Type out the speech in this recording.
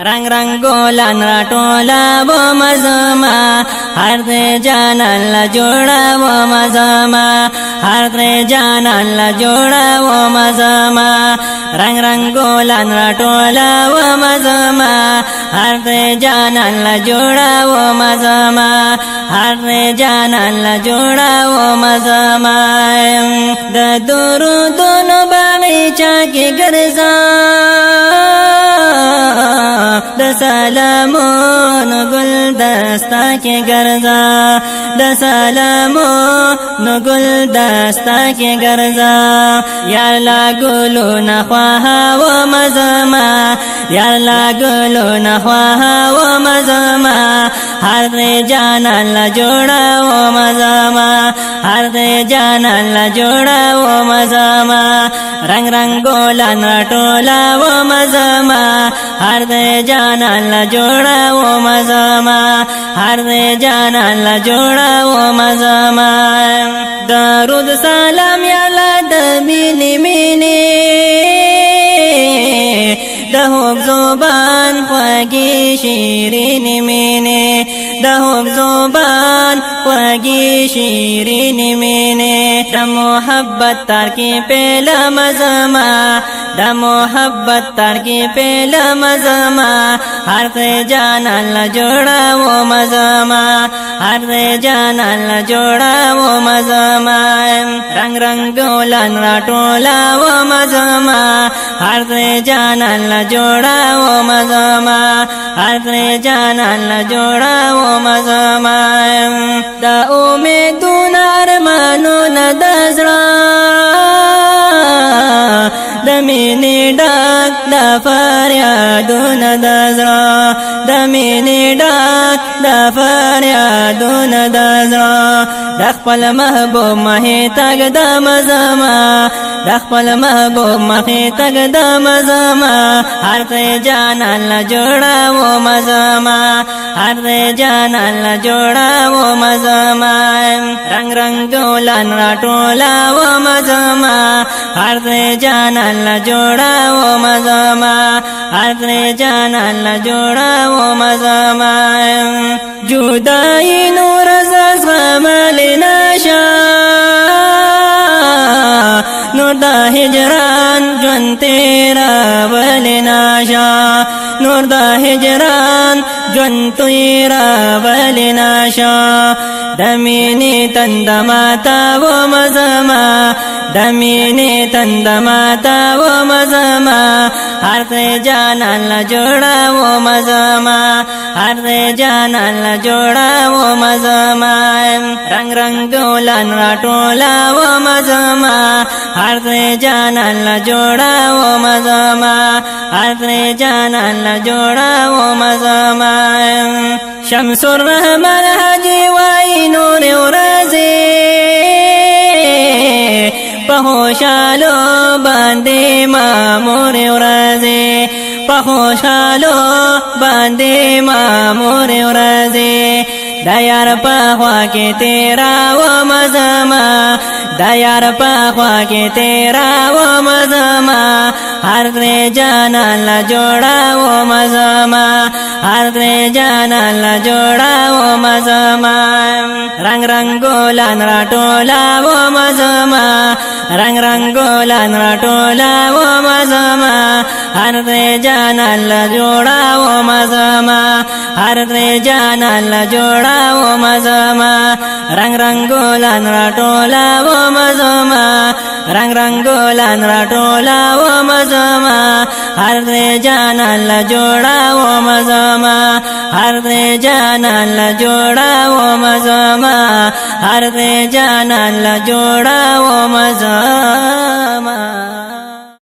رنگ رنگ گولان را ټولا و مزما هر دې جانان لا جوړا و مزما هر دې جانان لا جوړا و مزما رنگ رنگ گولان را ټولا و مزما هر دې جانان لا جوړا و مزما هر دې جانان لا جوړا و مزما د درودونو باغچا کې ګرځا د سلامونو گل دستا کې ګرځا د سلامونو گل دستا کې ګرځا یا لا ګلو نخوا و مزما یا لا ګلو نخوا و مزما هر دې جانان لا جوړا و مزما هر دې جانان لا جوړا و مزما رنگ رنگ گولان ټولا و مزما هر دې جانان لا جوړا و مزما هر دې جانان لا جوړا و مزما درود سلام یا لا د مینې مینې د هوب زبان خوږی شیرین مینې د هوب زبان خوږی شیرین مینې د محبت تر کې پهلا مزما د محبت تر کې پهلا مزما هر دې جانان لا جوړا و مزما هر دې جانان لا جوړا و مزما رنگ رنگ گولان را ټولا و مزما هر دې جانان لا جوړا و مزما هر دې جانان لا جوړا و مزما دا امیدونه ارمانونه د زړه د مینې ډک د فریادونه د زړه د مینې ډک د فریادونه د زړه د خپل محبوب مخې تګ د مزما د خپل محبوب مخې تګ د مزما هر دې جانان لا جوړا و مزما هر دې جانان لا جوړا و مزما رنگ رنگ گولان را ټولا و مزما هر دې جانان لا جوړا و مزما هر دې جانان لا جوړا و مزما جدائی نور زغمل نشا نور د هجران ژوند تیرا ول نشا نور د هجران ژوند تیرا ول نشا د مینې تند ماتا و مزما د مینې تند ماتا و مزما هر دې جانان لا جوړا و مزما هر دې جانان لا جوړا و مزما رنگ رنگ گولان را ټولا و مزما هر دې جانان لا جوړا و مزما هر دې جانان لا جوړا و مزما شمس الرحمن حجی وای نور ورځي په خوشالو باندې مامور ورځي په خوشالو باندې مامور ورځي د یار په خوا کې تیرا و مزما د یار په خوا کې تیرا و مزما هر دې جانان لا جوړا و مزما هر دې جانان لا جوړا و مزما رنگ رنگ گولان را ټولا و مزما رنگ رنگ گولان را ټولا و مزما هر دې جانان لا جوړا و مزما هر دې جانان لا جوړا و مزما رنگ رنگ گولان را ټولا و مزما رنگ رنگ گولان را ټولا و مزما هر دې جانان لا جوړا و مزما هر دې جانان لا جوړا و مزما هر دې جانان لا جوړا و مزما